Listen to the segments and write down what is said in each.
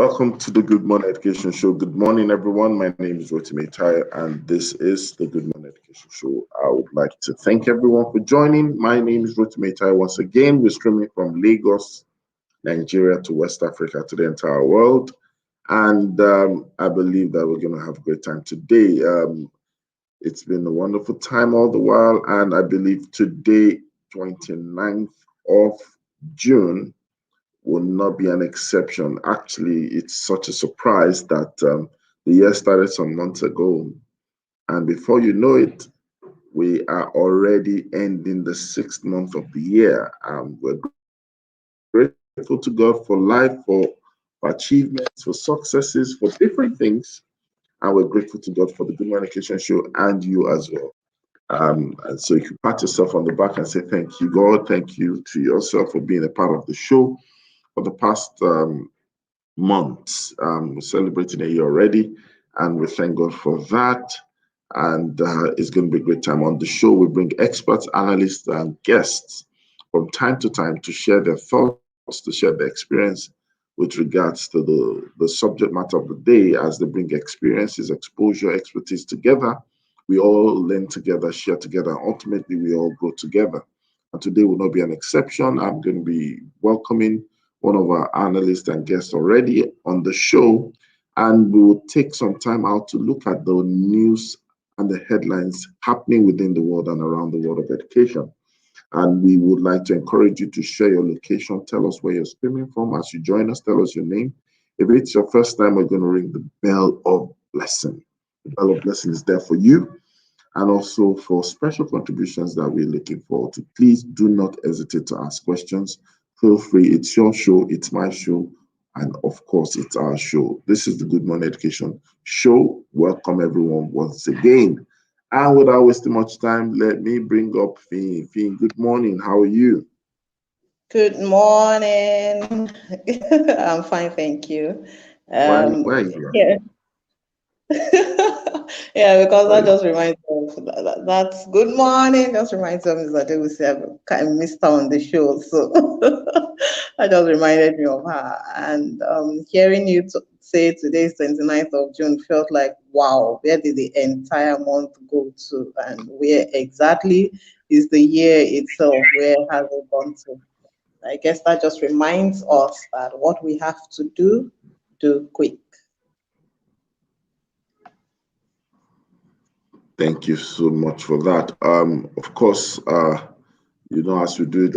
Welcome to the Good Morning Education Show. Good morning, everyone. My name is Rotimi Tai, and this is the Good Morning Education Show. I would like to thank everyone for joining. My name is Rotimi Tai. Once again, we're streaming from Lagos, Nigeria to West Africa to the entire world. And I believe that we're going to have a great time today. It's been a wonderful time all the while, and I believe today, 29th of June, will not be an exception. Actually, it's such a surprise that the year started some months ago, and before you know it, we are already ending the 6th month of the year. We're grateful to God for life, for achievements, for successes, for different things, and we're grateful to God for the Good Morning Education Show and you as well. And so you can pat yourself on the back and say, thank you, God. Thank you to yourself for being a part of the show for the past months. We're celebrating a year already, and we thank God for that. And it's going to be a great time on the show. We bring experts, analysts, and guests from time to time to share their thoughts, to share their experience with regards to the subject matter of the day. As they bring experiences, exposure, expertise together, we all learn together, share together, and ultimately we all grow together. And today will not be an exception. I'm going to be welcoming one of our analysts and guests already on the show, and we will take some time out to look at the news and the headlines happening within the world and around the world of education. And we would like to encourage you to share your location. Tell us where you're streaming from. As you join us, tell us your name. If it's your first time, we're going to ring the bell of blessing. The bell of blessing is there for you, and also for special contributions that we're looking forward to. Please do not hesitate to ask questions. Feel free. It's your show. It's my show. And of course, it's our show. This is the Good Morning Education Show. Welcome, everyone, once again. And without wasting much time, let me bring up Finn. Finn, good morning. How are you? Good morning. I'm fine, thank you. Why are you Yeah. Yeah, because that just reminds me of that's good morning. Just reminds me that they will say I kind of missed out on the show. So that just reminded me of her. And hearing you say today is 29th of June felt like, wow, where did the entire month go to? And where exactly is the year itself? Where has it gone to? I guess that just reminds us that what we have to do quick. Thank you so much for that. Of course, as we do it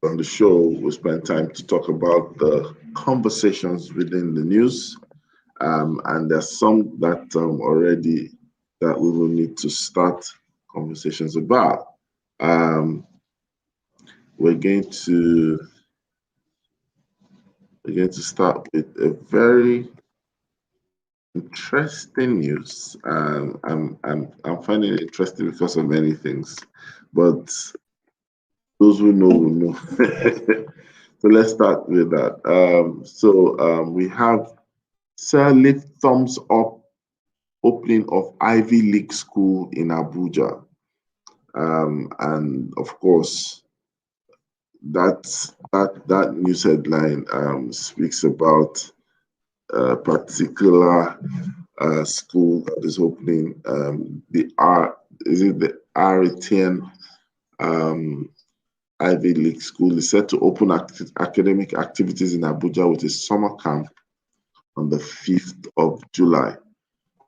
on the show, we spend time to talk about the conversations within the news. And there's some that already that we will need to start conversations about. Um, we're going to start with a very interesting news. I'm finding it interesting because of many things, but those who know will know. So let's start with that. We have Sir Lift Thumbs Up opening of Ivy League School in Abuja. And of course, that news headline speaks about a particular school that is opening. The R10 Ivy League School is set to open academic activities in Abuja with a summer camp on the 5th of July.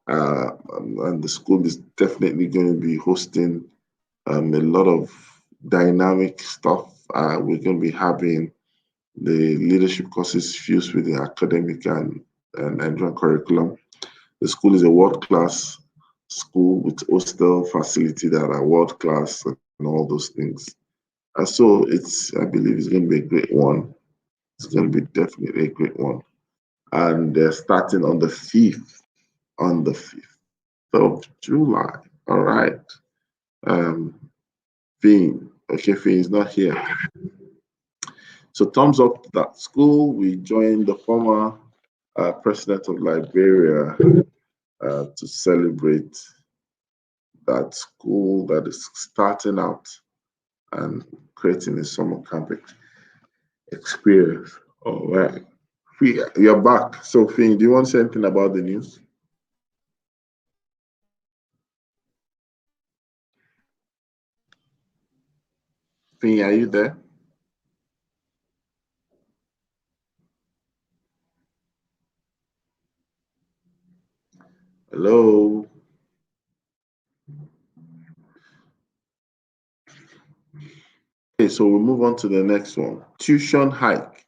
And the school is definitely going to be hosting a lot of dynamic stuff. We're going to be having the leadership courses fused with the academic and Nigerian curriculum. The school is a world-class school with hostel facility that are world-class and all those things. So I believe it's going to be a great one. It's going to be definitely a great one. And they're starting on the 5th of July. All right. Finn. Okay, Finn is not here. So thumbs up to that school. We joined the former president of Liberia to celebrate that school that is starting out and creating a summer camp experience. All right. You're back. So, Finn, do you want to say anything about the news? Finn, are you there? Hello. Okay, so we'll move on to the next one. Tuition hike.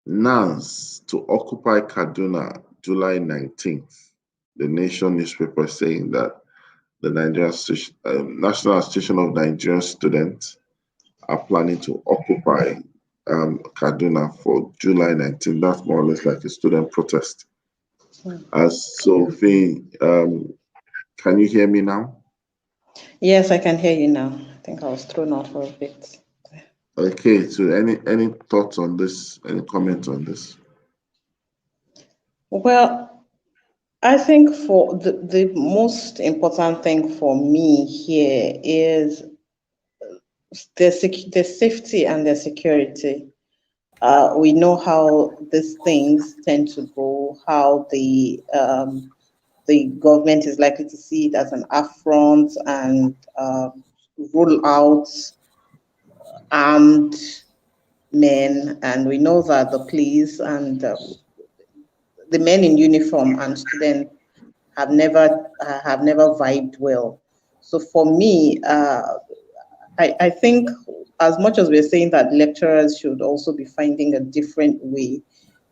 NANS to occupy Kaduna, July 19th. The Nation newspaper saying that the National Association of Nigerian Students are planning to occupy Kaduna for July 19th. That's more or less like a student protest. As Sophie, can you hear me now? Yes, I can hear you now. I think I was thrown out for a bit. Okay, so any thoughts on this? Any comments on this? Well, I think for the most important thing for me here is the safety and the security. We know how these things tend to go, how the government is likely to see it as an affront and roll out armed men. And we know that the police and the men in uniform and students have never vibed well. So for me, I think as much as we're saying that lecturers should also be finding a different way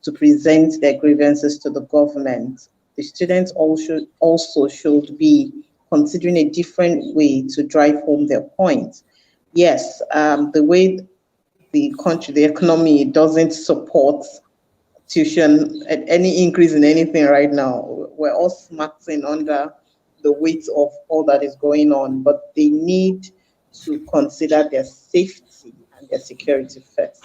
to present their grievances to the government, the students also should be considering a different way to drive home their point. Yes, the way the country, the economy doesn't support tuition, any increase in anything right now. We're all smarting under the weight of all that is going on, but they need to consider their safety and their security first.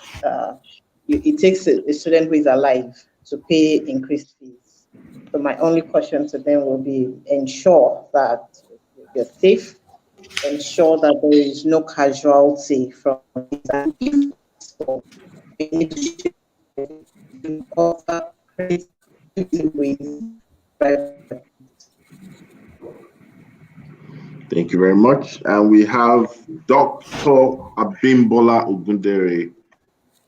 It takes a student who is alive to pay increased fees. So my only question to them will be ensure that you're safe, ensure that there is no casualty from it. And if so, we need to offer creative ways. Thank you very much. And we have Dr. Abimbola Ogundere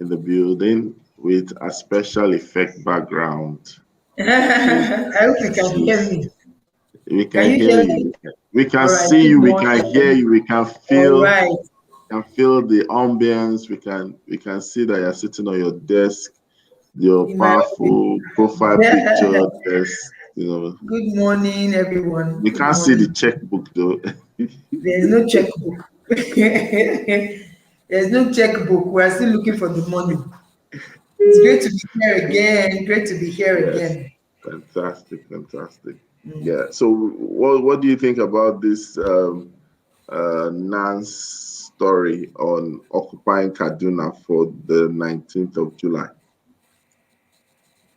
in the building with a special effect background. I hope you can hear me. We can hear you. We can see you. We can hear you. We can feel. Can feel the ambience. We can see that you're sitting on your desk, your powerful profile picture. Good morning, everyone. We can't see the checkbook though. There's no checkbook. There's no checkbook. We're still looking for the money. It's great to be here again. Great to be here again. Fantastic. Yeah. So, what do you think about this Nance story on occupying Kaduna for the 19th of July?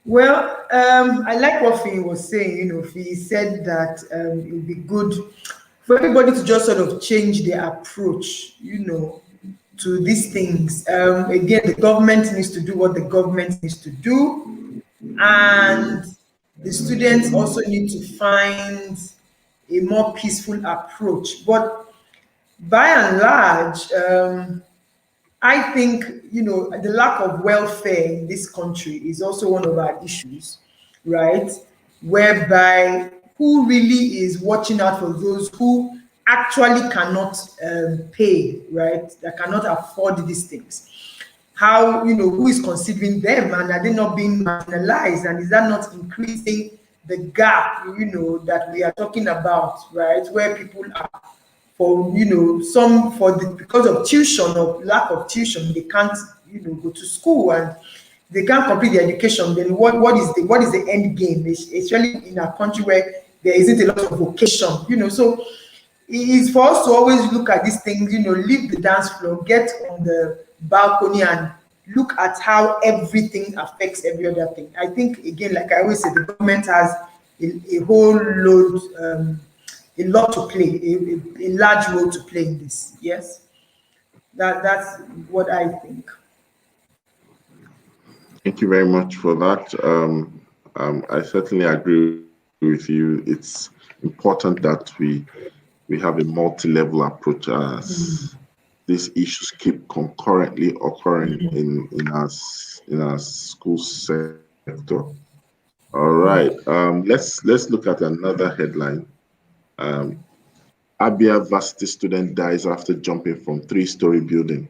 Well, I like what Fee was saying. Fee said that it would be good for everybody to just sort of change their approach, to these things. Again, the government needs to do what the government needs to do, and the students also need to find a more peaceful approach. But by and large, I think, the lack of welfare in this country is also one of our issues, right? Whereby who really is watching out for those who actually cannot pay, right? That cannot afford these things. How, who is considering them, and are they not being marginalized? And is that not increasing the gap, that we are talking about, right? Where people are for some because of tuition or lack of tuition, they can't go to school and they can't complete their education. Then what is the end game, especially in a country where there isn't a lot of vocation? So it is for us to always look at these things, leave the dance floor, get on the balcony and look at how everything affects every other thing. I think, again, like I always say, the government has a whole load, a lot to play, a large role to play in this. Yes, that's what I think. Thank you very much for that. I certainly agree with you. It's important that we have a multi-level approach as these issues keep concurrently occurring in our school sector. All right. Let's look at another headline. Um, Abia varsity student dies after jumping from three-story building.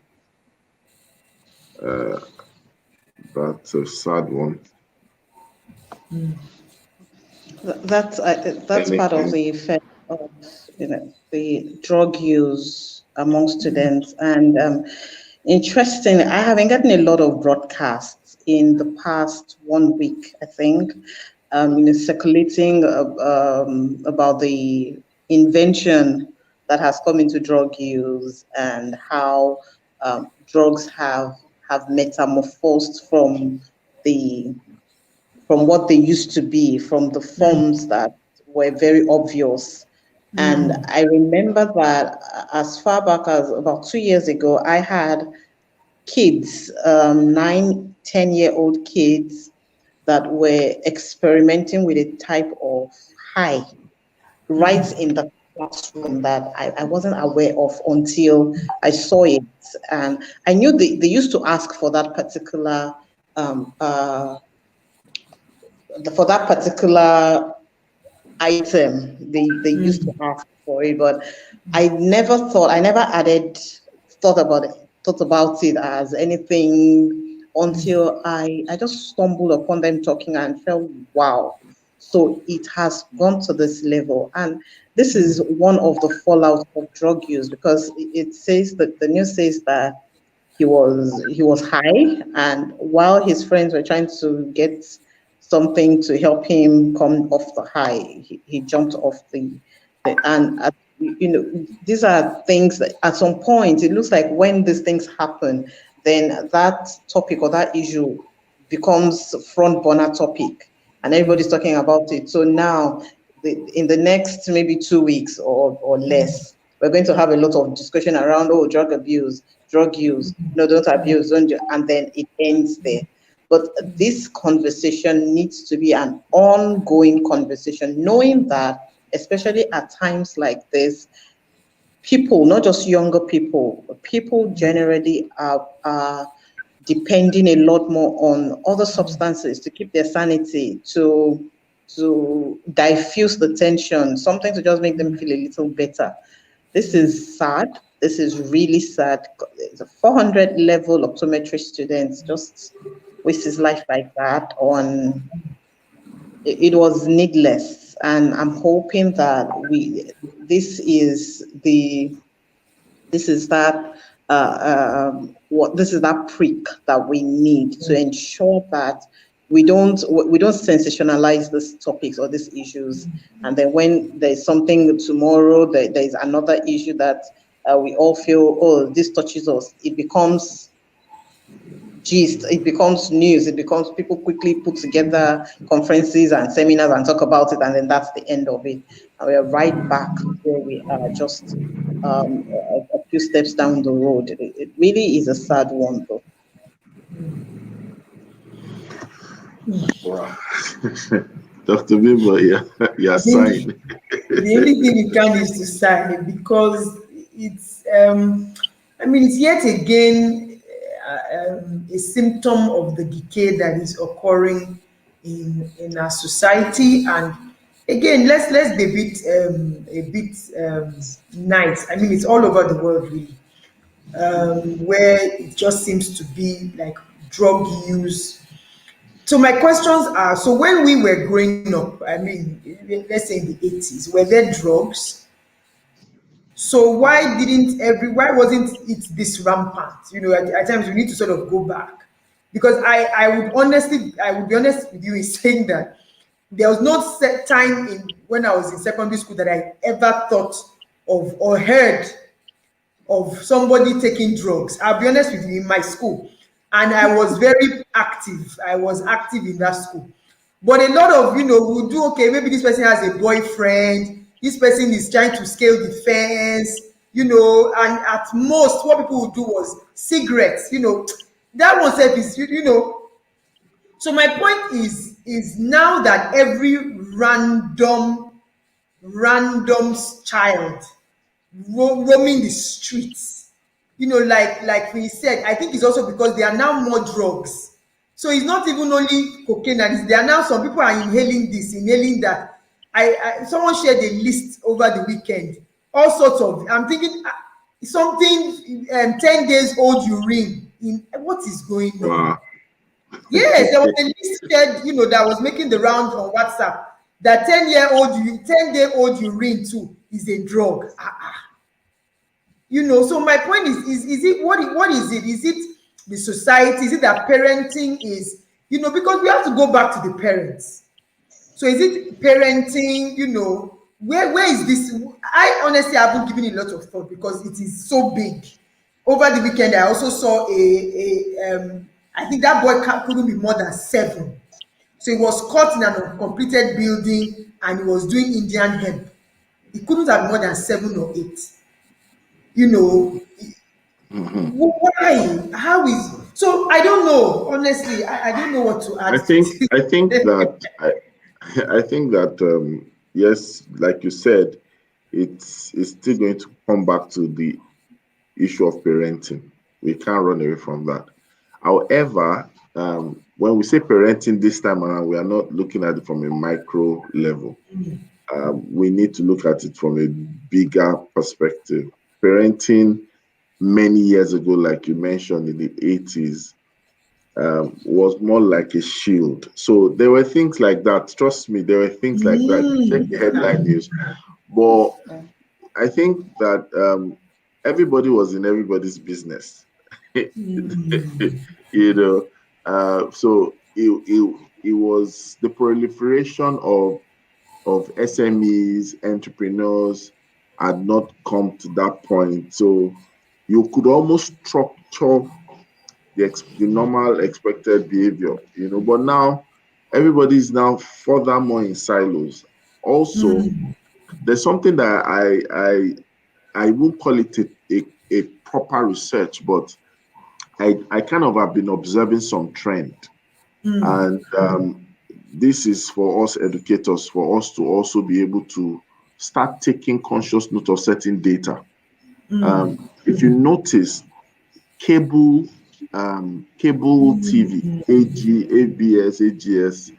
Uh, that's a sad one. That's part of Anything? the effect of the drug use among students. And interesting, I haven't gotten a lot of broadcasts in the past 1 week, I think, circulating about the invention that has come into drug use and how drugs have metamorphosed the from what they used to be, from the forms that were very obvious. And I remember that as far back as about 2 years ago, I had kids, 9, 10-year-old kids that were experimenting with a type of high right in the classroom that I wasn't aware of until I saw it. And I knew they used to ask for that particular um, uh, for that particular item. They used to ask for it, but I never added thought about it as anything until I just stumbled upon them talking and felt wow. So it has gone to this level, and this is one of the fallout of drug use because it says that the news says that he was high, and while his friends were trying to get something to help him come off the high, he jumped off the and these are things that at some point it looks like when these things happen, then that topic or that issue becomes front burner topic, and everybody's talking about it. So now, in the next maybe 2 weeks or less, we're going to have a lot of discussion around drug abuse, drug use. No, don't abuse, don't do, and then it ends there. But this conversation needs to be an ongoing conversation, knowing that, especially at times like this, people, not just younger people generally are depending a lot more on other substances to keep their sanity, to diffuse the tension, something to just make them feel a little better. This is sad. This is really sad. The 400 level optometry students just waste his life like that on it was needless. And I'm hoping that we this is the this is that what this is that prick that we need to ensure that we don't sensationalize these topics or these issues, and then when there's something tomorrow, there's another issue that we all feel, oh, this touches us, it becomes gist, it becomes news, it becomes people quickly put together conferences and seminars and talk about it, and then that's the end of it. And we're right back where we are, just a few steps down the road. It really is a sad one, though. Wow. Dr. Bimbo, yeah, you're I think signed. the only thing you can is to sigh because it's, I mean, it's yet again a symptom of the decay that is occurring in our society. And again, let's be a bit nice. I mean, it's all over the world, really, where it just seems to be like drug use. So my questions are: so when we were growing up, I mean, let's say in the 80s, were there drugs? So why wasn't it this rampant? At times we need to sort of go back, because I would be honest with you in saying that there was no set time in when I was in secondary school that I ever thought of or heard of somebody taking drugs. I'll be honest with you, in my school, and I was very active. I was active in that school. But a lot of, we'll do okay, maybe this person has a boyfriend, this person is trying to scale the fence, and at most what people would do was cigarettes. That one self is, So my point is now that every random child roaming the streets, like we said, I think it's also because there are now more drugs. So it's not even only cocaine, and there are now some people are inhaling this, inhaling that. Someone shared a list over the weekend, all sorts of. I'm thinking something 10 days old urine. In what is going on? Wow. Yes, there was a list shared, that was making the rounds on WhatsApp. That 10-day-old urine too is a drug. So my point is it what is it? Is it the society? Is it that parenting is, because we have to go back to the parents. So is it parenting, where is this? I honestly haven't given it a lot of thought because it is so big. Over the weekend, I also saw I think that boy couldn't be more than 7. So he was caught in an uncompleted building and he was doing Indian hemp. He couldn't have more than 7 or 8. You know, Mhm. why? How is so? I don't know. Honestly, I don't know what to I add think to I think this. that I think that yes, like you said, it's still going to come back to the issue of parenting. We can't run away from that. However, when we say parenting this time around, we are not looking at it from a micro level. We need to look at it from a bigger perspective. Parenting many years ago, like you mentioned in the 80s, was more like a shield. So there were things like that. Trust me, there were things like that. Check the headline news. But I think that everybody was in everybody's business. you know, so it was the proliferation of SMEs, entrepreneurs had not come to that point. So you could almost structure the normal expected behavior, but now everybody is now furthermore in silos. Also, there's something that I won't call it a proper research, but I kind of have been observing some trend. And this is for us educators, for us to also be able to start taking conscious note of certain data. If you notice, cable cable TV, ABS, AGS,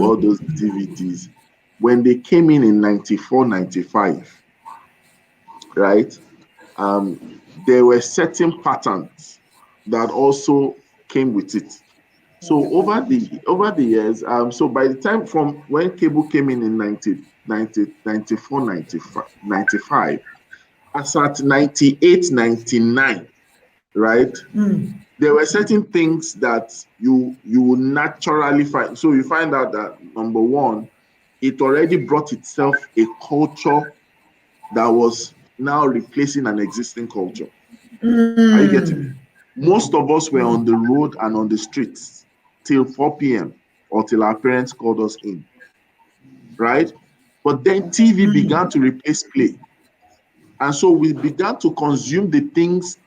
all those DVDs, when they came in 94, 95, right? There were certain patterns that also came with it. So over the years, so by the time from when cable came in 94, 95, 95, as at 98, 99, right? There were certain things that you will naturally find. So you find out that number one, it already brought itself a culture that was now replacing an existing culture. Are you getting me? Most of us were on the road and on the streets till 4 p.m. or till our parents called us in, right? But then TV began to replace play. And so we began to consume the things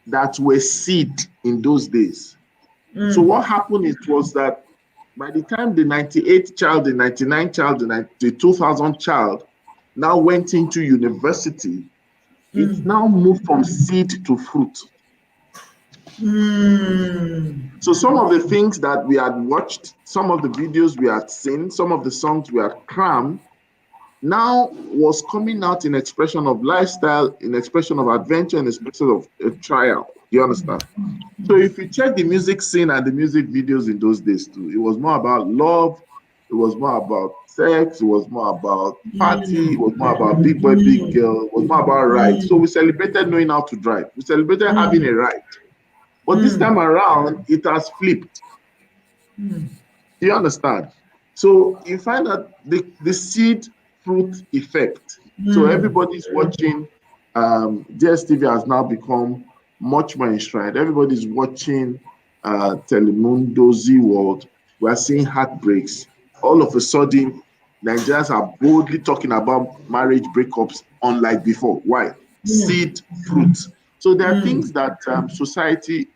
that were seed in those days. So what happened was that by the time the 98 child, the 99 child, the 2000 child now went into university, it's now moved from seed to fruit. So some of the things that we had watched, some of the videos we had seen, some of the songs we had crammed, now was coming out in expression of lifestyle, in expression of adventure, in expression of a trial. Do you understand? So if you check the music scene and the music videos in those days too, it was more about love, it was more about sex, it was more about party, it was more about big boy, big girl, it was more about ride. So we celebrated knowing how to drive. We celebrated having a ride. But this time around, it has flipped. Do you understand? So you find that the seed fruit effect. So everybody's watching. DSTV has now become much more enshrined. Everybody's watching Telemundo, Z World. We're seeing heartbreaks. All of a sudden, Nigerians are boldly talking about marriage breakups, unlike before. Why? Seed fruit. So there are things that society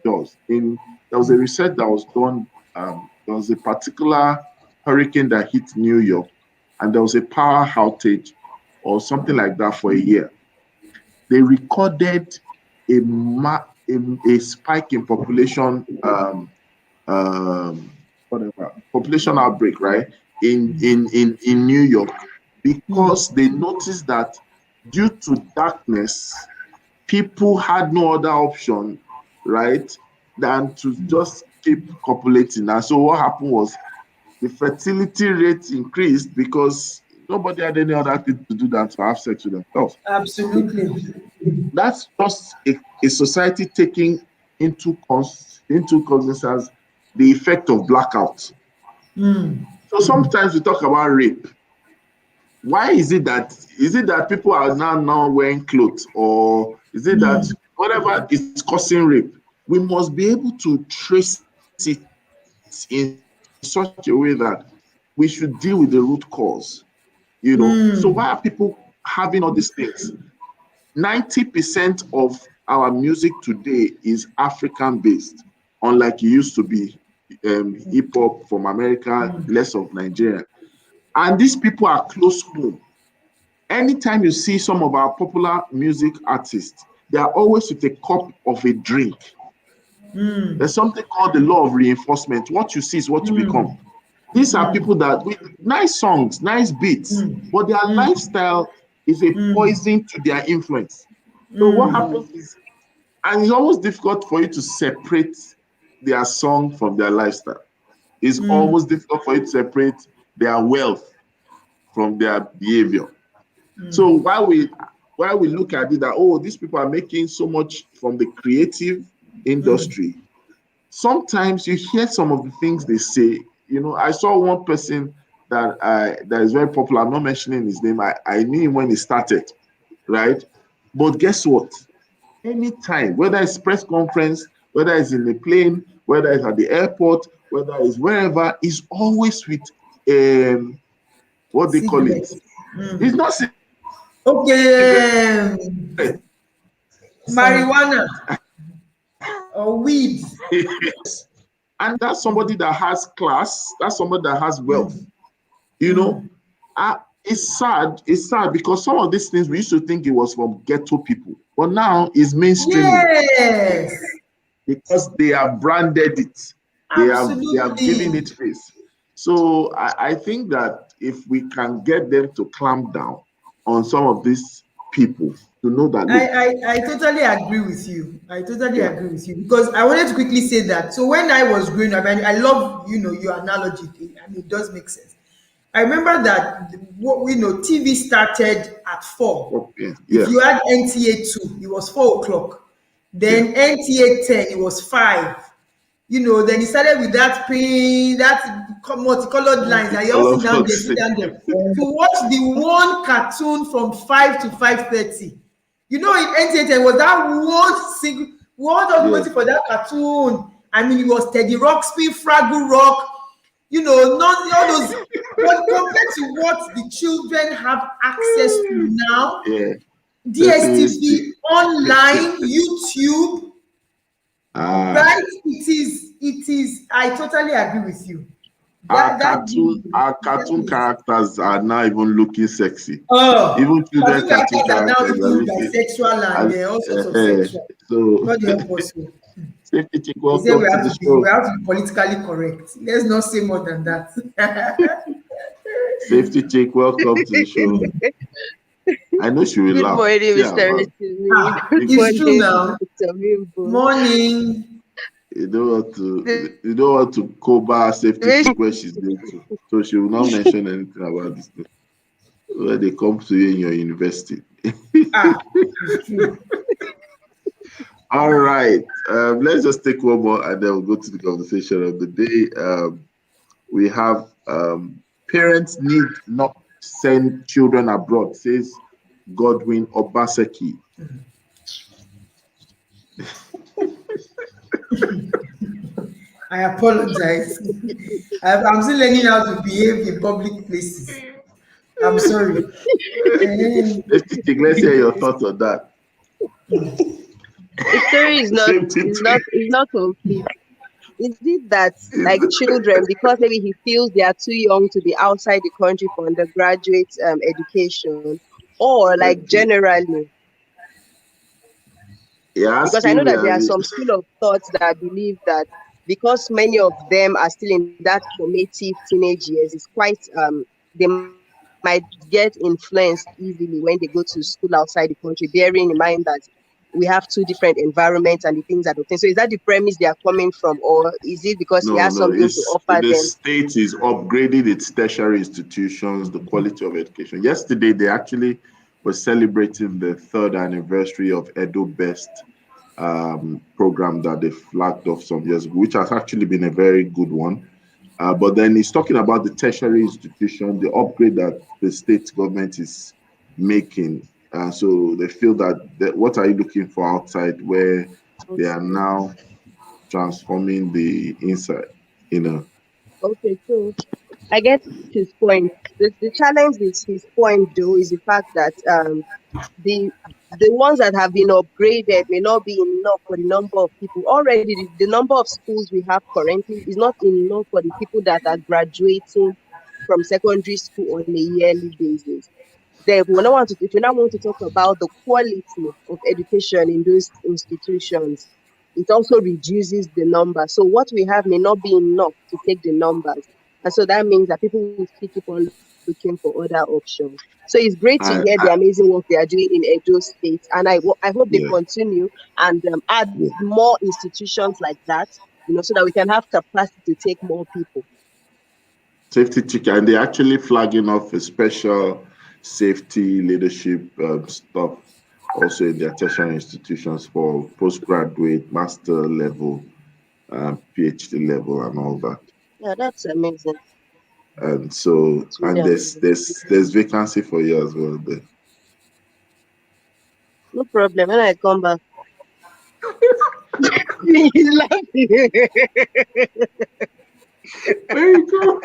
does in there was a research that was done. There was a particular hurricane that hit New York, and there was a power outage or something like that for a year. They recorded a, a spike in population, whatever, population outbreak, right, in New York, because they noticed that due to darkness, people had no other option, right, than to just keep copulating. And so what happened was the fertility rate increased because nobody had any other thing to do than to have sex with themselves. Absolutely. That's just a society taking into cognizance the effect of blackout. So sometimes we talk about rape. Why is it that people are now wearing clothes, or is it that whatever is causing rape? We must be able to trace it in such a way that we should deal with the root cause. So why are people having all these things? 90% of our music today is African based, unlike it used to be, hip hop from America, less of Nigeria. And these people are close home. Anytime you see some of our popular music artists, they are always with a cup of a drink. There's something called the law of reinforcement. What you see is what you become. These are people that with nice songs, nice beats, but their lifestyle is a poison to their influence. So what happens is, and it's almost difficult for you to separate their song from their lifestyle. It's almost difficult for you to separate their wealth from their behavior. So while we look at it that, oh, these people are making so much from the creative industry, sometimes you hear some of the things they say. I saw one person that is very popular. I'm not mentioning his name. I knew him when he started, right? But guess what? Anytime, whether it's press conference, whether it's in the plane, whether it's at the airport, whether it's wherever, he's always with what they call it. It's not Okay. Marijuana or weed. And that's somebody that has class. That's somebody that has wealth. It's sad. It's sad because some of these things we used to think it was from ghetto people, but now it's mainstream. Yes. Because they have branded it. They have given it face. So I think that if we can get them to clamp down on some of these people, to know that I totally agree with you. I totally agree with you, because I wanted to quickly say that. So when I was growing up, and I love your analogy. I mean, it does make sense. I remember that TV started at 4. Yeah. If you had NTA 2, it was 4 o'clock. Then NTA 10, it was 5. Then it started with that multicolored lines, and you all sit down there to watch the one cartoon from 5 to 5:30. In NTA 10 was that one single. We all just waiting for that cartoon. I mean, it was Teddy Ruxpin, Fraggle Rock. Not all those. But compared to what the children have access to now, DSTV, online, YouTube. Right? It is. I totally agree with you. Our cartoon characters are now even looking sexy. Even children cartoon characters are now looking bisexual and all sorts of sexual. So, God help us. Safety Chick, We welcome have to the show. We have to be politically correct. Let's not say more than that. Safety Chick, welcome to the show. I know she will laugh. Good morning, Mr. It's true now. Morning. You don't want to cover Safety Chick where she's going to. So she will not mention anything about this thing. When they come to you in your university. It's true. All right. Let's just take one more and then we'll go to the conversation of the day. We have parents need not send children abroad, says Godwin Obaseki. I apologize. I'm still learning how to behave in public places. I'm sorry. Let's hear your thoughts on that. The story is not complete. Is it that like children, because maybe he feels they are too young to be outside the country for undergraduate education, or like Okay. generally? You're Because I know asking me, that there are some school of thoughts that believe that because many of them are still in that formative teenage years, it's quite they might get influenced easily when they go to school outside the country, bearing in mind that we have two different environments and the things that obtain. So is that the premise they are coming from, or is it because he no, has no, something to it's offer the them? state is upgrading its tertiary institutions, the quality of education. Yesterday, they actually were celebrating the third anniversary of Edo Best program that they flagged off some years ago, which has actually been a very good one. But then he's talking about the tertiary institution, the upgrade that the state government is making. So they feel that what are you looking for outside where they are Okay. now transforming the inside, you know? Okay, so I get his point. The challenge with his point though is the fact that the the ones that have been upgraded may not be enough for the number of people. Already, the number of schools we have currently is not enough for the people that are graduating from secondary school on a yearly basis. Then we not want to, if we now want to talk about the quality of education in those institutions, it also reduces the number. So what we have may not be enough to take the numbers. And so that means that people will still keep on looking for other options. So it's great to hear the I amazing work they are doing in Edo State. And I hope they yeah, continue and add yeah. more institutions like that, so that we can have capacity to take more people. Safety check, and they're actually flagging off a special safety leadership stuff also in their tertiary institutions for postgraduate, master level, PhD level, and all that. Yeah, that's amazing. And so, It's really and there's amazing. there's there's vacancy for you as well there. No problem. When I come back, he's laughing. There you go.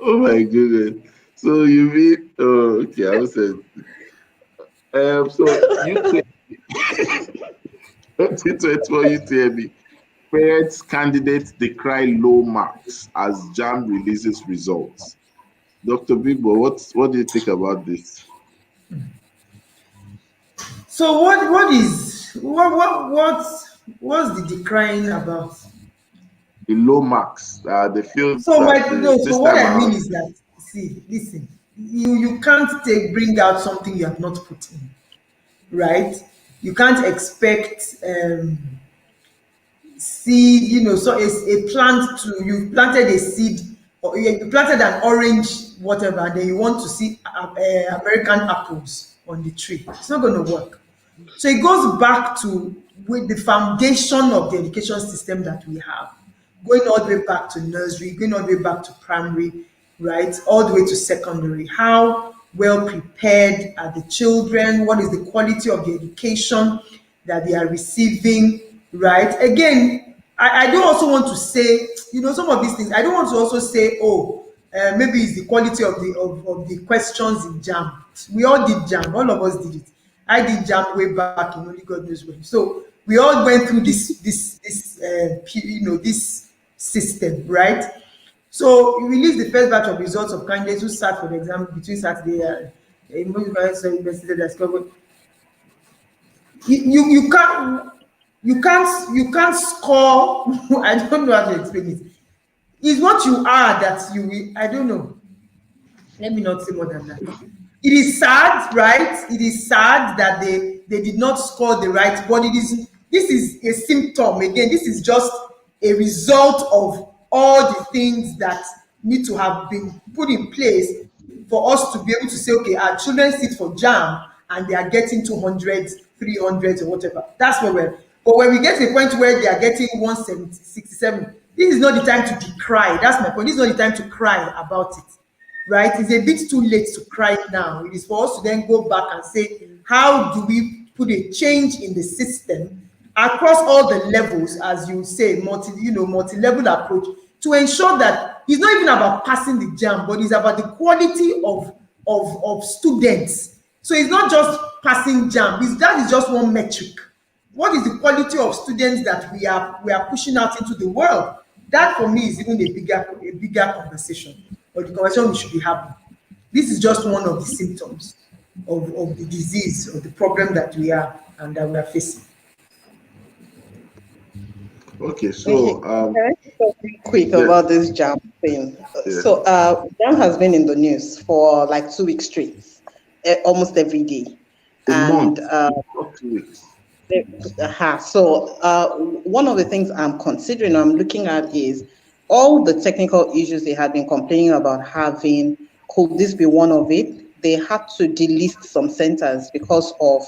Oh my goodness. So you mean? Oh, okay. I was saying. So you 2024 UTME parents candidates decry low marks as JAM releases results. Dr. Bigbo, what do you think about this? So what's the decrying about? The low marks. They feel So that my no, so this what time I mean around. is that, see, listen, you can't bring out something you have not put in, right? You can't expect seed, so a plant to, you planted a seed, or you planted an orange whatever, and then you want to see American apples on the tree. It's not going to work. So it goes back to with the foundation of the education system that we have, going all the way back to nursery, going all the way back to primary, right, all the way to secondary. How well prepared are the children? What is the quality of the education that they are receiving, right? Again, I don't also want to say, some of these things, I don't want to also say, oh, maybe it's the quality of the questions in JAM. We all did JAM, all of us did it. I did JAM way back in only God knows when. So we all went through this system, right? So we released the first batch of results of candidates who sat for the exam between Saturday and University that discovered you can't you can't score. I don't know how to explain it. It's what you are that you will. I don't know. Let me not say more than that. It is sad, right? It is sad that they did not score the right, but this is a symptom. Again, this is just a result of all the things that need to have been put in place for us to be able to say, okay, our children sit for JAM and they are getting 200, 300 or whatever. That's what we're. But when we get to a point where they are getting 167, this is not the time to decry. That's my point. This is not the time to cry about it, right? It's a bit too late to cry now. It is for us to then go back and say, how do we put a change in the system across all the levels, as you say, multi-level approach, to ensure that it's not even about passing the JAM, but it's about the quality of students. So it's not just passing JAM. That is just one metric. what is the quality of students that we are pushing out into the world? That for me is even a bigger conversation, or the conversation we should be having. This is just one of the symptoms of the disease, of the problem that we are and that we are facing. Okay, Okay, so can I talk real quick yeah, about this jam thing? yeah, So, jam has been in the news for like 2 weeks straight, almost every day. a And month, not 2 weeks. so, one of the things I'm considering, I'm looking at is all the technical issues they had been complaining about having. Could this be one of it? They had to delist some centers because of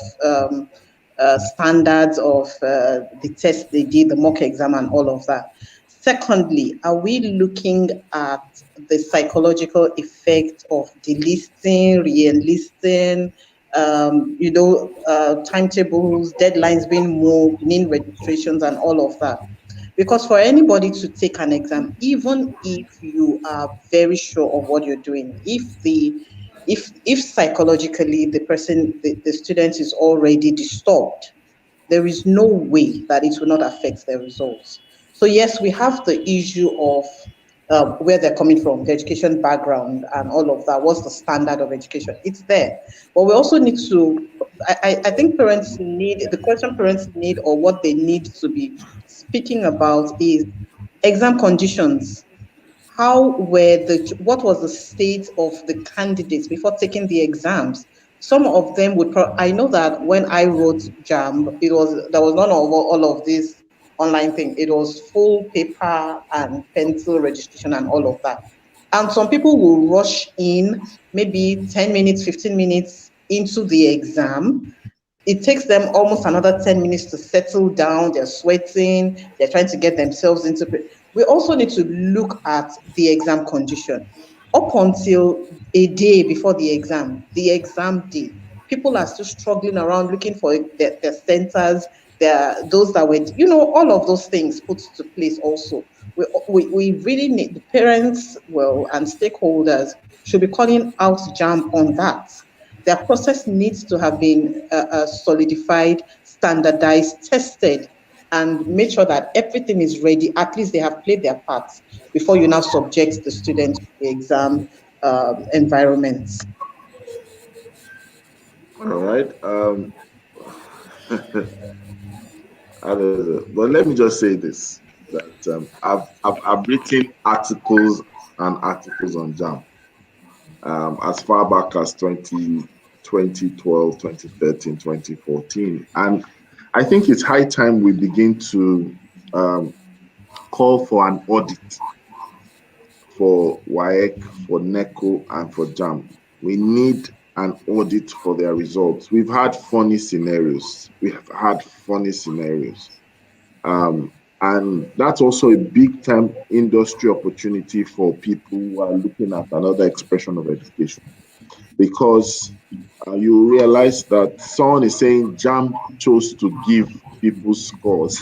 standards of the test they did, the mock exam, and all of that. Secondly, are we looking at the psychological effect of delisting, re-enlisting, timetables, deadlines being moved, NIN registrations, and all of that? Because for anybody to take an exam, even if you are very sure of what you're doing, if psychologically the student is already disturbed, there is no way that it will not affect their results. So yes, we have the issue of where they're coming from, the education background and all of that. What's the standard of education? It's there. But we also need to, I think parents need, the question parents need or what they need to be speaking about is exam conditions. What was the state of the candidates before taking the exams? Some of them I know that when I wrote JAMB, there was none of all of this online thing. It was full paper and pencil registration and all of that. And some people will rush in maybe 10 minutes, 15 minutes into the exam. It takes them almost another 10 minutes to settle down. They're sweating, they're trying to get themselves into it. We also need to look at the exam condition. Up until a day before the exam day, people are still struggling around looking for their centers, those that were, all of those things put to place also. We really need the parents, well, and stakeholders should be calling out JAMB on that. Their process needs to have been solidified, standardized, tested, and make sure that everything is ready. At least they have played their parts before you now subject the students to the exam environments. All right. But let me just say this: that I've written articles and articles on JAM as far back as 2012, 2013, 2014, and I think it's high time we begin to call for an audit for WAEC, for NECO, and for JAM. We need an audit for their results. We've had funny scenarios. We have had funny scenarios. And that's also a big time industry opportunity for people who are looking at another expression of education. Because you realize that someone is saying JAM chose to give people scores.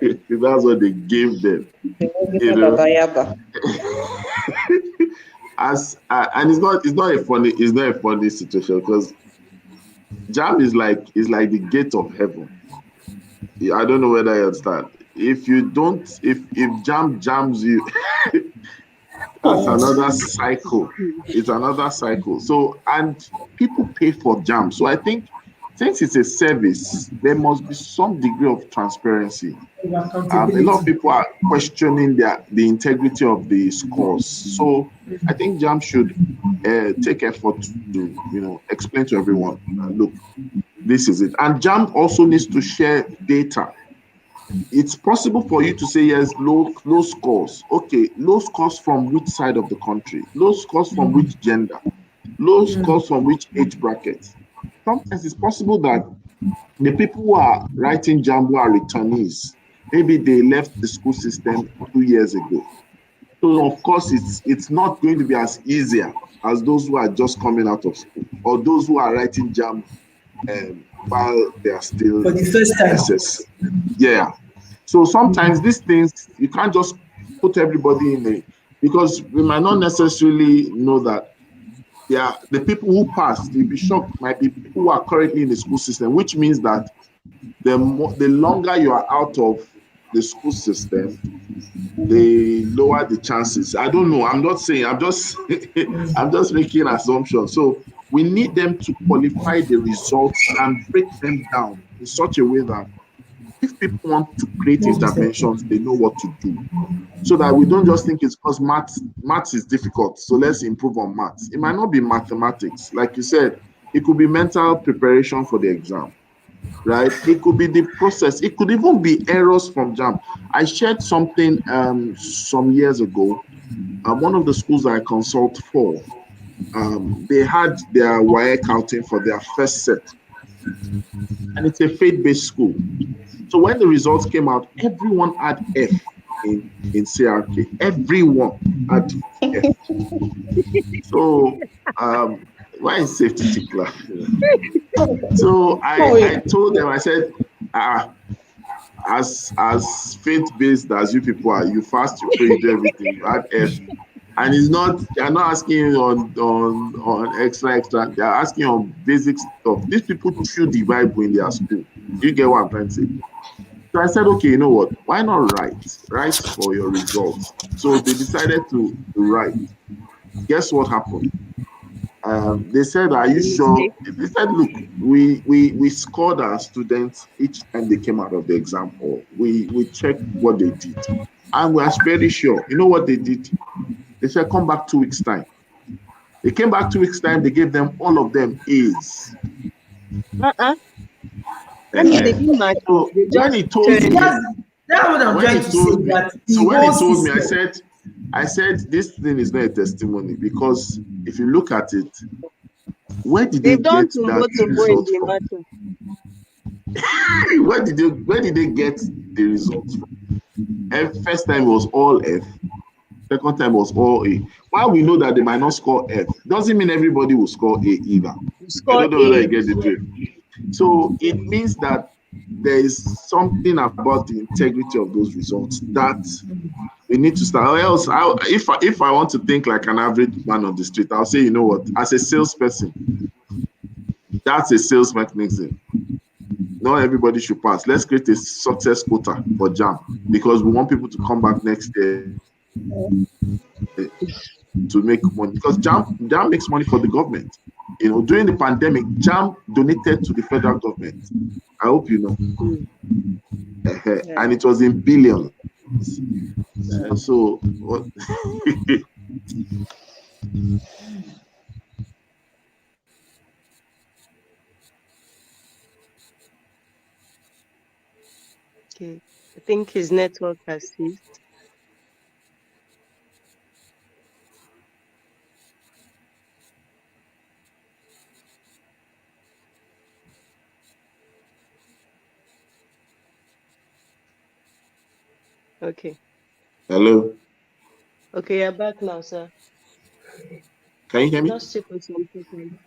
That's what they gave them. You know, and it's not a funny situation because JAM is like the gate of heaven. I don't know whether you understand. If you don't, if JAM jams you, that's another cycle. It's another cycle. So, and people pay for JAM. So I think since it's a service, there must be some degree of transparency. A lot of people are questioning the integrity of the scores. So I think JAM should take effort to explain to everyone, look, this is it. And JAM also needs to share data. It's possible for you to say yes, low scores. Okay, low scores from which side of the country? Low scores from which gender? Low scores from which age bracket? Sometimes it's possible that the people who are writing JAM who are returnees, maybe they left the school system 2 years ago. So of course, it's not going to be as easier as those who are just coming out of school or those who are writing JAM while they are still for the first time. SS. Yeah. So sometimes these things, you can't just put everybody in a, because we might not necessarily know that the people who passed, you'll be shocked, might be people who are currently in the school system, which means that the longer you are out of the school system, the lower the chances. I don't know. I'm not saying. I'm just I'm just making assumptions. So we need them to qualify the results and break them down in such a way that if people want to create interventions, they know what to do. So that we don't just think it's because maths is difficult, so let's improve on maths. It might not be mathematics. Like you said, it could be mental preparation for the exam, right? It could be the process. It could even be errors from JAM. I shared something some years ago. One of the schools I consult for, they had their WAEC counting for their first set, and it's a faith-based school. So when the results came out, everyone had F in CRK. Everyone had F. So why is safety tickler? So I told them, I said, as faith-based as you people are, you fast, you pray, you do everything, you had F. And it's not, they're not asking on extra, they're asking on basic stuff. These people chew the Bible in their school. You get what I'm trying to say? So I said, okay, you know what? Why not write? Write for your results. So they decided to write. Guess what happened? They said, are you sure? They said, look, we scored our students each time they came out of the exam hall. We checked what they did. And we are very sure. You know what they did? They said, come back 2 weeks' time. They came back 2 weeks' time. They gave them, all of them, A's. That means they didn't match. So They when just he told me, That's what I'm trying to say. That so the when he whole told me, system. I said, this thing is not a testimony, because if you look at it, where did they they've done get tumbo that tumbo in result the from? matter. Where did they get the results from? First time was all F. Second time was all A. While we know that they might not score F, doesn't mean everybody will score A either. You I score don't know whether A. you get the drift. So it means that there is something about the integrity of those results that we need to start. Or else, if I want to think like an average man on the street, I'll say, you know what? As a salesperson, that's a sales mechanism. Not everybody should pass. Let's create a success quota for JAM, because we want people to come back next year to make money. Because JAM makes money for the government. You know, during the pandemic, JAM donated to the federal government. I hope you know. And it was in billions. So what? Okay. I think his network has ceased. Okay. Hello, Okay, you're back now, sir. can you hear me? Lost you for some seconds.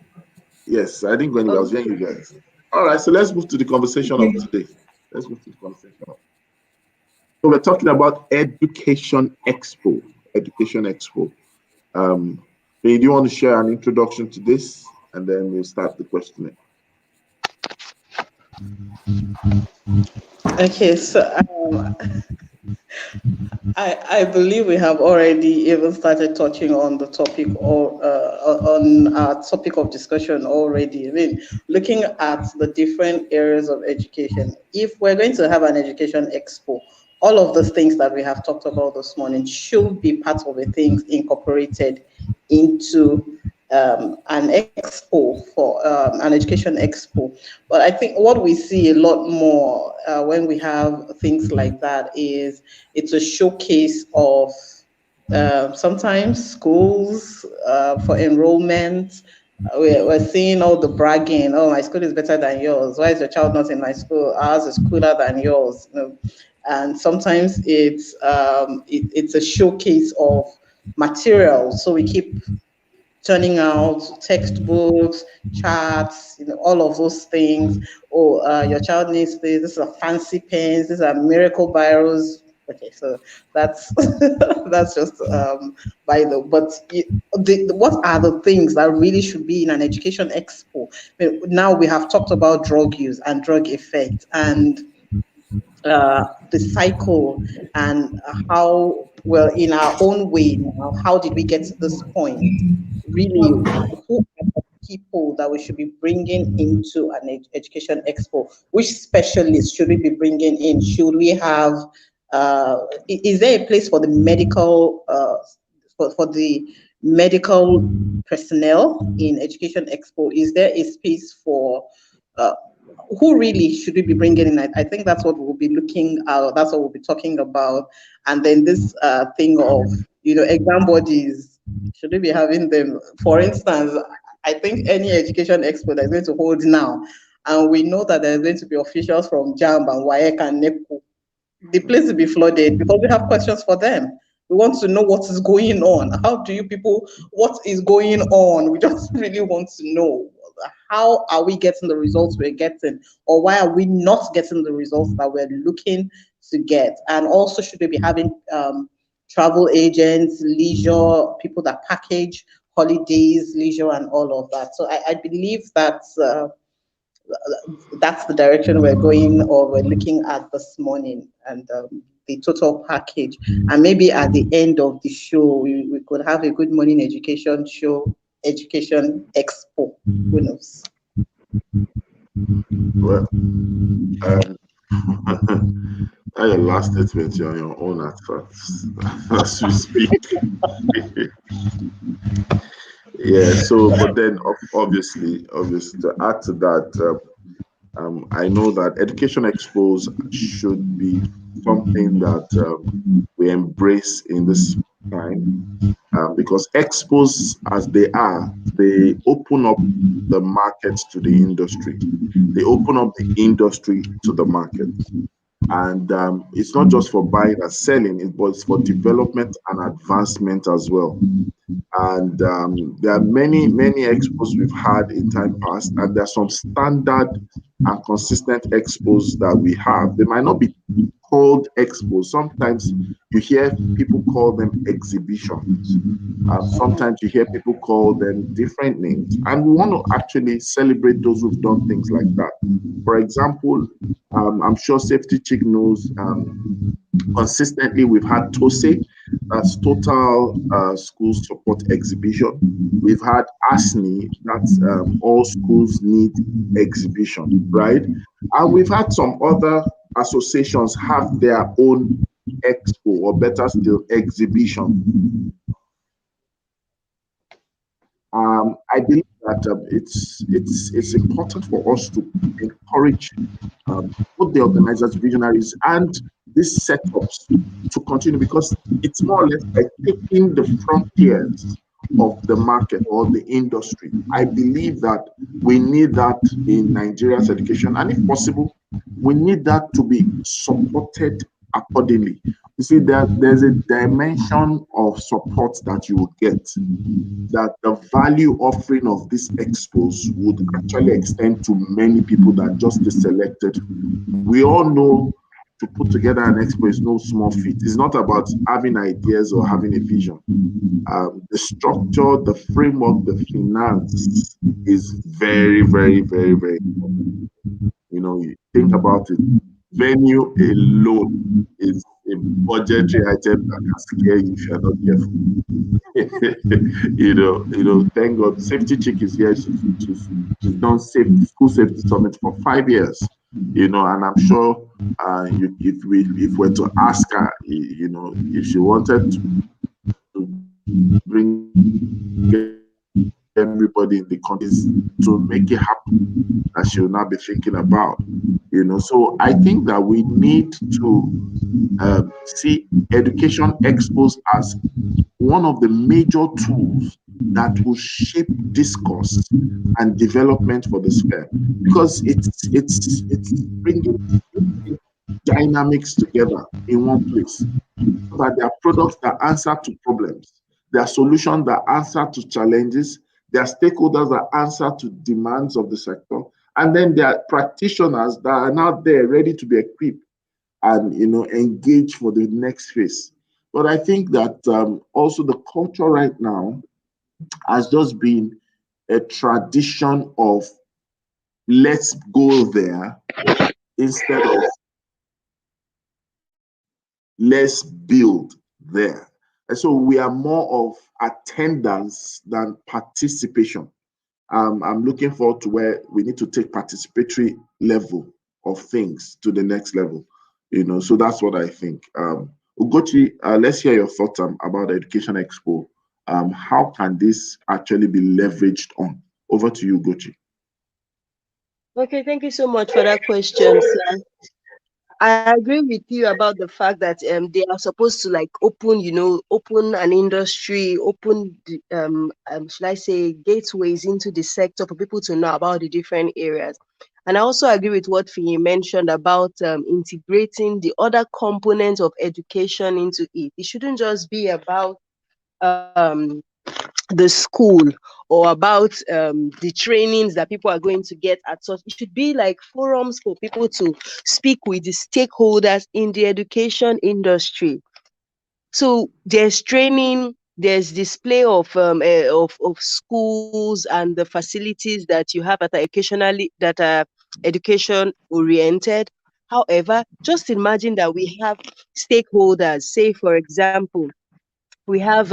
Yes, I think when I was Oh, hearing you guys. All right, so let's move to the conversation of today. Let's move to the conversation. So we're talking about Education Expo. Education Expo. Do you want to share an introduction to this, and then we'll start the questioning? Okay, so I believe we have already even started touching on the topic, or on our topic of discussion already. I mean, looking at the different areas of education, if we're going to have an education expo, all of those things that we have talked about this morning should be part of the things incorporated into an expo, for an education expo. But I think what we see a lot more when we have things like that is it's a showcase of sometimes schools for enrollment. We're seeing all the bragging. Oh, my school is better than yours. Why is your child not in my school? Ours is cooler than yours. You know? And sometimes it's a showcase of materials. So we keep turning out textbooks, charts, all of those things. Oh, your child needs this. These are fancy pens. These are miracle biros. Okay, so that's that's just by the. But what are the things that really should be in an education expo? I mean, now we have talked about drug use and drug effect and the cycle and how well in our own way now. How did we get to this point? Really, who are the people that we should be bringing into an education expo? Which specialists should we be bringing in? Should we have, is there a place for the medical, for the medical personnel in education expo? Is there a space for, uh, who really should we be bringing in? I think that's what we'll be looking at. That's what we'll be talking about. And then this thing of, exam bodies, should we be having them? For instance, I think any education expo that's going to hold now, and we know that there's going to be officials from JAMB and WAEC and NEPCO, the place will be flooded because we have questions for them. We want to know what is going on. How do you people, what is going on? We just really want to know, how are we getting the results we're getting, or why are we not getting the results that we're looking to get? And also, should we be having travel agents, leisure, people that package holidays, leisure, and all of that? So I believe that's the direction we're going, or we're looking at this morning, and the total package. And maybe at the end of the show, we could have a good morning education show, education expo. Who knows? Well, that your last statement, you're on your own as we speak. Yeah. So, but then obviously, to add to that, I know that education expos should be something that we embrace in this time, because expos, as they are, they open up the market to the industry. They open up the industry to the market. And it's not just for buying and selling, but it's for development and advancement as well. And there are many, many expos we've had in time past, and there are some standard and consistent expos that we have. They might not be called expos. Sometimes you hear people call them exhibitions. Sometimes you hear people call them different names. And we want to actually celebrate those who've done things like that. For example, I'm sure Safety Chick knows, consistently we've had TOSE, that's Total School Support Exhibition. We've had ASNI, that's All Schools Need Exhibition, right? And we've had some other associations have their own expo, or better still, exhibition. I believe that it's important for us to encourage both the organizers, visionaries, and these setups to continue, because it's more or less like taking the frontiers of the market or the industry. I believe that we need that in Nigeria's education, and if possible, we need that to be supported accordingly. You see, there's a dimension of support that you will get, that the value offering of these expos would actually extend to many people than just the selected. We all know to put together an expo is no small feat. It's not about having ideas or having a vision. The structure, the framework, the finance is very, very, very, very important. You think about it. Venue alone is a budgetary item that can scare you if you're not careful. Thank God, Safety Chick is here. She's done school safety summit for 5 years. And I'm sure if we're to ask her, if she wanted to bring everybody in the countries to make it happen, that she will not be thinking about. So I think that we need to see education expos as one of the major tools that will shape discourse and development for the sphere, because it's bringing dynamics together in one place, so that there are products that answer to problems, there are solutions that answer to challenges, there are stakeholders that answer to demands of the sector, and then there are practitioners that are now there ready to be equipped and engage for the next phase. But I think that also the culture right now has just been a tradition of let's go there instead of let's build there. And so we are more of attendance than participation. I'm looking forward to where we need to take participatory level of things to the next level. So that's what I think. Ugochi, let's hear your thoughts about the Education Expo. How can this actually be leveraged on? Over to you, Ugochi. Okay, thank you so much for that question, sir. I agree with you about the fact that they are supposed to like open an industry, open should I say gateways into the sector for people to know about the different areas. And I also agree with what Finyi mentioned about integrating the other components of education into it. It shouldn't just be about um, the school or about the trainings that people are going to get at such. It should be like forums for people to speak with the stakeholders in the education industry. So there's training, there's display of schools and the facilities that you have that are education oriented. However, just imagine that we have stakeholders, say for example, we have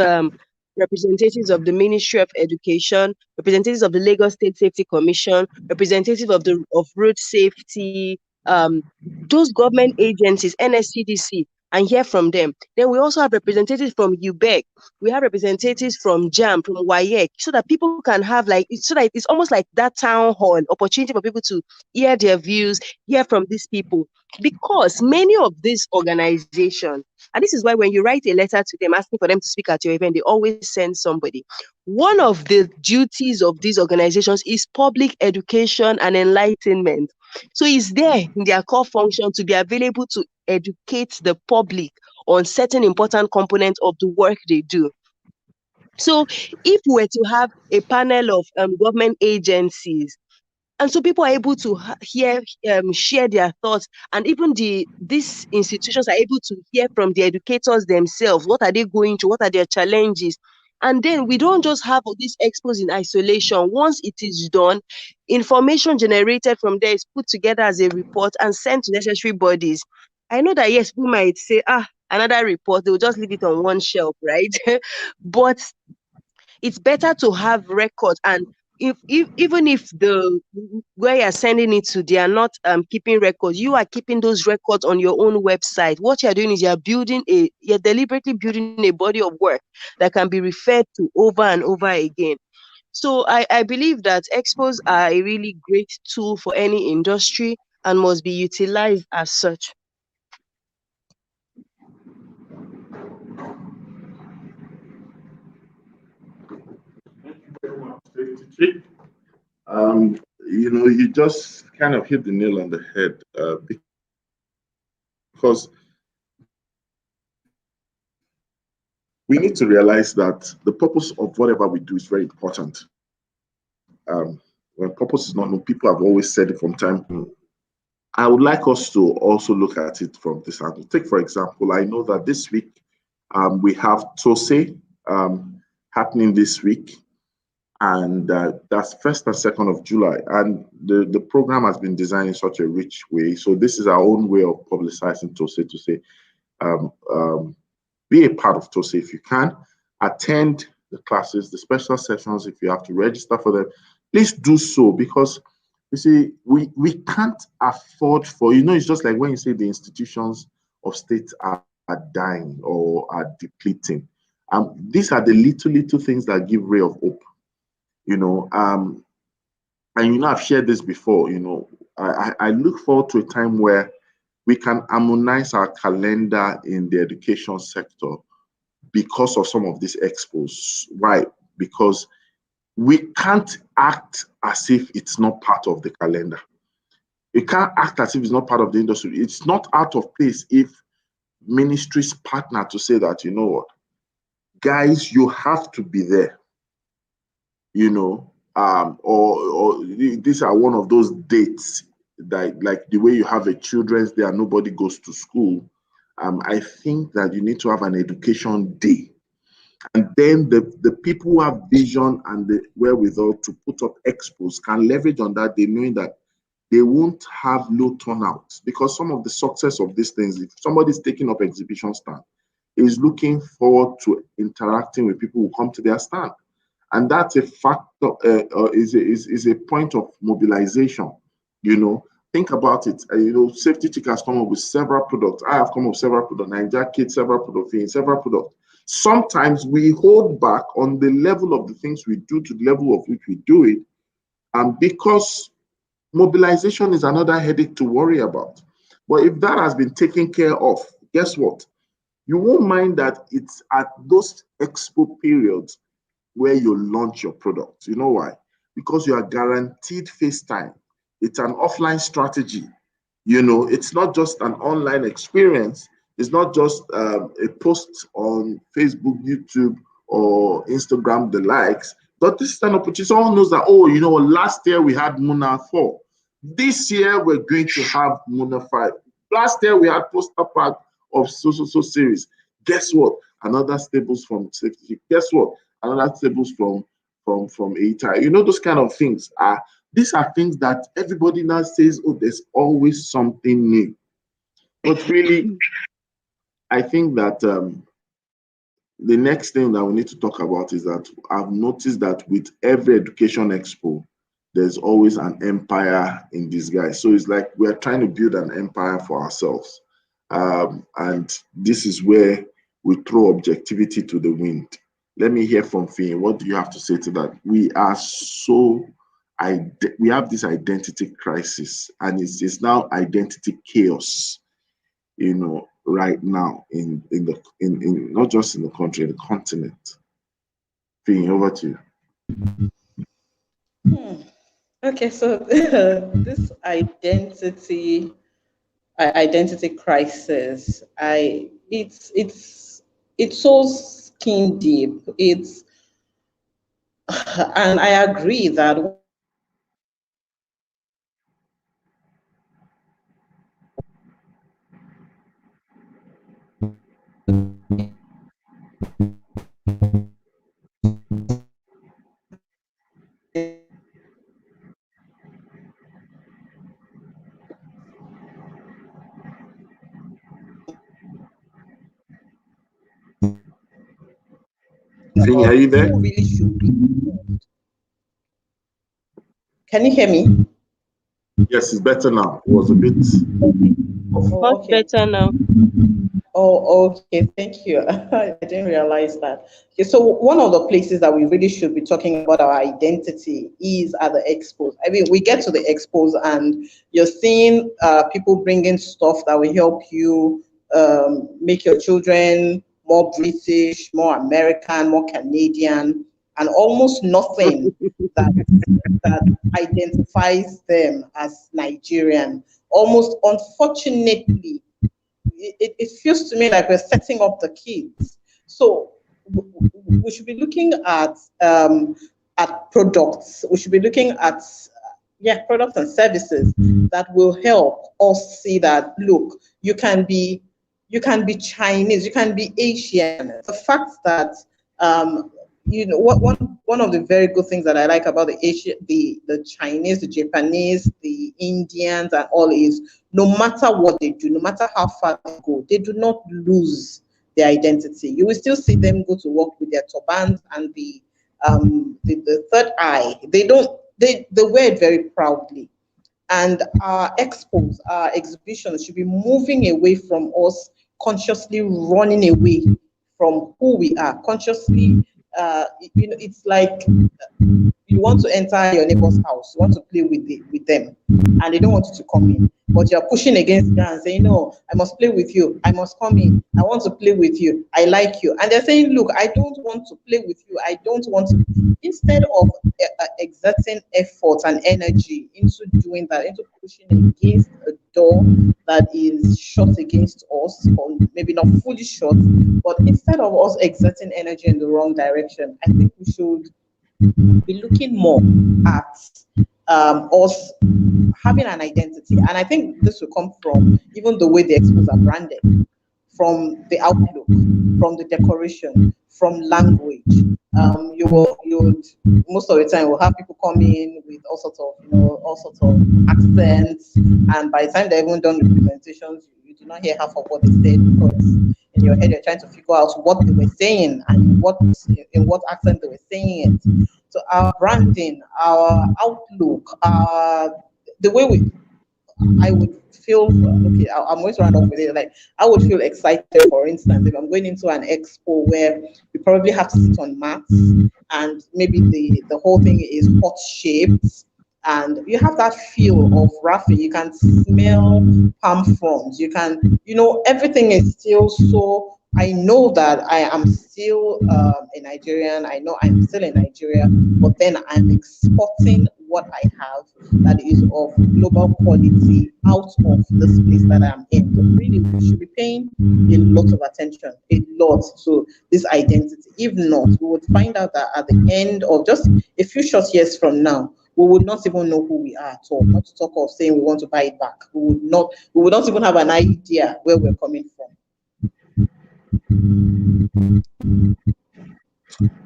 representatives of the Ministry of Education, representatives of the Lagos State Safety Commission, representatives of road safety, those government agencies, NSCDC, and hear from them. Then we also have representatives from UBEC. We have representatives from JAM, from WAEC, so that people can have so that it's almost like that town hall opportunity for people to hear their views, hear from these people. Because many of these organizations, and this is why when you write a letter to them asking for them to speak at your event, they always send somebody. One of the duties of these organizations is public education and enlightenment. So it's there in their core function to be available to educate the public on certain important components of the work they do. So if we were to have a panel of government agencies, and so people are able to share their thoughts, and even these institutions are able to hear from the educators themselves. What are they going through? What are their challenges? And then we don't just have these expos in isolation. Once it is done, information generated from there is put together as a report and sent to necessary bodies. I know that yes, we might say, another report, they'll just leave it on one shelf, right? But it's better to have records. And if even if the where you're sending it to, they are not keeping records, you are keeping those records on your own website. What you're doing is you're deliberately building a body of work that can be referred to over and over again. So I believe that expos are a really great tool for any industry and must be utilized as such. Very much, Safety Chief. You just kind of hit the nail on the head because we need to realize that the purpose of whatever we do is very important. When purpose is not known, people have always said it from time to time. I would like us to also look at it from this angle. Take, for example, I know that this week we have TOSE happening this week, and that's 1st and 2nd of July. And the program has been designed in such a rich way. So this is our own way of publicizing TOSE to say, be a part of TOSE if you can, attend the classes, the special sessions. If you have to register for them, please do so, because you see, we can't afford for, it's just like when you say the institutions of state are dying or are depleting. These are the little things that give ray of hope, and I've shared this before. I look forward to a time where we can harmonize our calendar in the education sector because of some of these expos. Why? Because we can't act as if it's not part of the calendar. You can't act as if it's not part of the industry. It's not out of place if ministries partner to say that, what, guys, you have to be there, or these are one of those dates like the way you have a children's day and nobody goes to school, I think that you need to have an education day. And then the people who have vision and the wherewithal to put up expos can leverage on that day, knowing that they won't have low turnouts. Because some of the success of these things, if somebody's taking up exhibition stand, is looking forward to interacting with people who come to their stand. And that's a factor, is a point of mobilization. Think about it. Safety Chick has come up with several products. I have come up with several products. Nigeria Kids, several products, several products. Sometimes we hold back on the level of the things we do to the level of which we do it, and because mobilization is another headache to worry about. But if that has been taken care of, guess what? You won't mind that it's at those expo periods where you launch your product. You know why? Because you are guaranteed face time. It's an offline strategy. It's not just an online experience. It's not just a post on Facebook, YouTube, or Instagram, the likes. But this is an opportunity. Someone knows that, last year we had Muna 4. This year we're going to have Muna 5. Last year we had poster pack of so series. Guess what? Another stables from safety. Guess what? Another stables from ATI. Those kind of things these are things that everybody now says, oh, there's always something new. But really, I think that the next thing that we need to talk about is that I've noticed that with every education expo, there's always an empire in disguise. So it's like we're trying to build an empire for ourselves. And this is where we throw objectivity to the wind. Let me hear from Finn. What do you have to say to that? We have this identity crisis, and it's now identity chaos, right now in not just in the country, the continent. Finn, over to you. Okay, so this identity crisis, it's so skin deep. And I agree that Finn, are you there? really should be. Can you hear me? Yes, it's better now. It was a bit Much better now. Oh, okay. Thank you. I didn't realize that. Okay, so one of the places that we really should be talking about our identity is at the expos. I mean, we get to the expos and you're seeing people bringing stuff that will help you make your children more British, more American, more Canadian, and almost nothing that identifies them as Nigerian. Almost unfortunately, it feels to me like we're setting up the kids. So we should be looking at products. We should be looking at products and services that will help us see that, look, you can be Chinese, you can be Asian. The fact that one of the very good things that I like about the Chinese, the Japanese, the Indians, and all is no matter what they do, no matter how far they go, they do not lose their identity. You will still see them go to work with their turbans and the third eye. They wear it very proudly. And our expos, our exhibitions should be moving away from us consciously running away from who we are, consciously. It's like you want to enter your neighbor's house, you want to play with them, and they don't want you to come in, but you're pushing against them and saying, no, I must play with you, I must come in, I want to play with you, I like you. And they're saying, look, I don't want to play with you, I don't want to. Instead of exerting effort and energy into doing that, into pushing against a door that is shut against us, or maybe not fully shut, but instead of us exerting energy in the wrong direction, I think we should be looking more at us having an identity. And I think this will come from even the way the expos are branded, from the outlook, from the decoration, from language. You would most of the time will have people come in with all sorts of accents, and by the time they're even done with presentations, you do not hear half of what they said, because in your head you're trying to figure out what they were saying and in what accent they were saying it. So our branding, our outlook, the way I would feel okay. I'm going to round up with it. Like, I would feel excited, for instance, if I'm going into an expo where you probably have to sit on mats, and maybe the whole thing is hot shaped, and you have that feel of Rafi. You can smell palm fronds. You can, everything is still so. I know that I am still a Nigerian. I know I'm still in Nigeria, but then I'm exporting what I have that is of global quality out of this place that I'm in. So really, we should be paying a lot of attention, a lot, to this identity. If not, we would find out that at the end of just a few short years from now, we would not even know who we are at all. Not to talk of saying we want to buy it back. We would not even have an idea where we're coming from.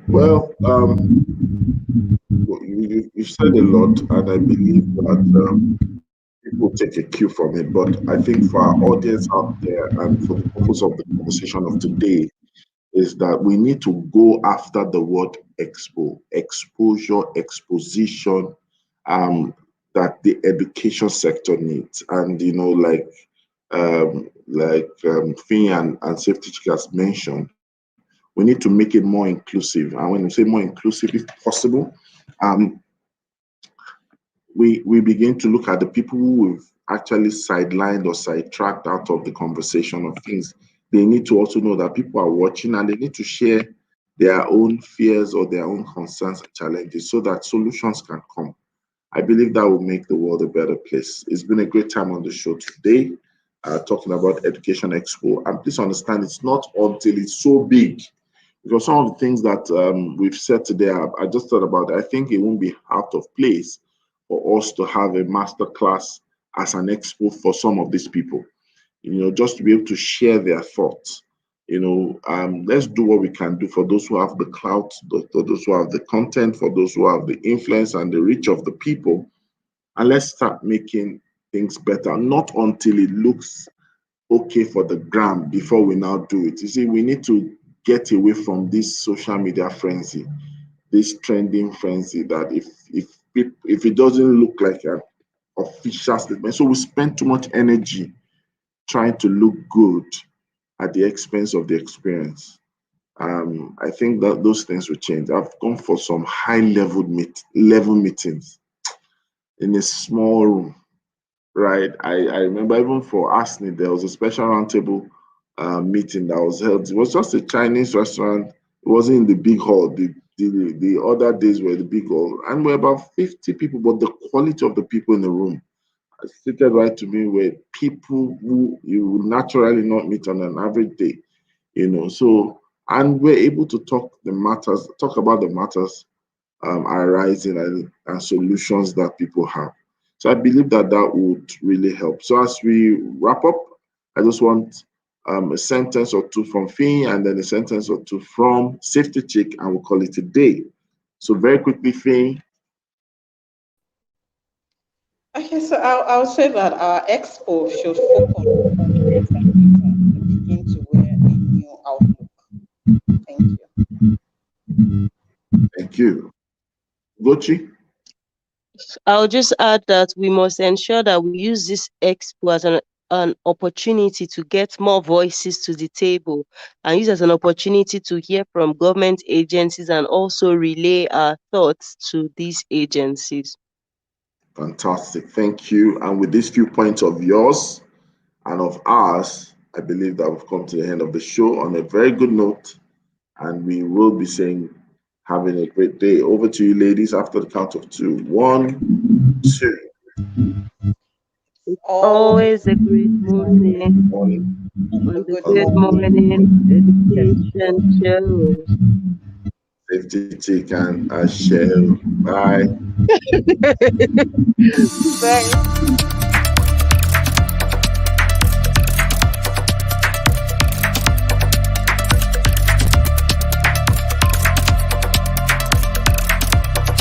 Well, you said a lot, and I believe that people take a cue from it. But I think for our audience out there, and for the purpose of the conversation of today, is that we need to go after the word expo, exposure, exposition, that the education sector needs. And Finn and Safety Chick has mentioned, we need to make it more inclusive. And when we say more inclusive, if possible, um, we begin to look at the people who we've actually sidelined or sidetracked out of the conversation of things. They need to also know that people are watching, and they need to share their own fears or their own concerns and challenges so that solutions can come. I believe that will make the world a better place. It's been a great time on the show today, talking about Education Expo. And please understand, it's not until it's so big, because some of the things that we've said today, I just thought about it. I think it won't be out of place for us to have a master class as an expo for some of these people, just to be able to share their thoughts. Let's do what we can do for those who have the clout, for those who have the content, for those who have the influence and the reach of the people, and let's start making things better. Not until it looks okay for the gram before we now do it. You see, we need to get away from this social media frenzy, this trending frenzy, that if it doesn't look like an official statement, so we spend too much energy trying to look good at the expense of the experience. I think that those things will change. I've gone for some high level meetings in a small room, right? I remember even for ASNI, there was a special roundtable meeting that was held. It was just a Chinese restaurant. It wasn't in the big hall. The other days were the big hall, and we're about 50 people, but the quality of the people in the room stated right to me were people who you would naturally not meet on an average day, So, and we're able to talk about the matters arising and solutions that people have. So I believe that would really help. So as we wrap up, I just want a sentence or two from Finn, and then a sentence or two from Safety Chick, and we'll call it a day. So very quickly, Finn. Okay, so I'll say that our expo should focus on trends that matter and begin to wear a new outlook. Thank you. Thank you. Gochi? I'll just add that we must ensure that we use this expo as an opportunity to get more voices to the table, and use as an opportunity to hear from government agencies and also relay our thoughts to these agencies. Fantastic. Thank you. And with these few points of yours and of ours, I believe that we've come to the end of the show on a very good note. And we will be saying, having a great day. Over to you, ladies, after the count of 2. 1, 2. It's always a great morning on the Good Morning Education Show. Safety chicken. I shall. Bye. Bye.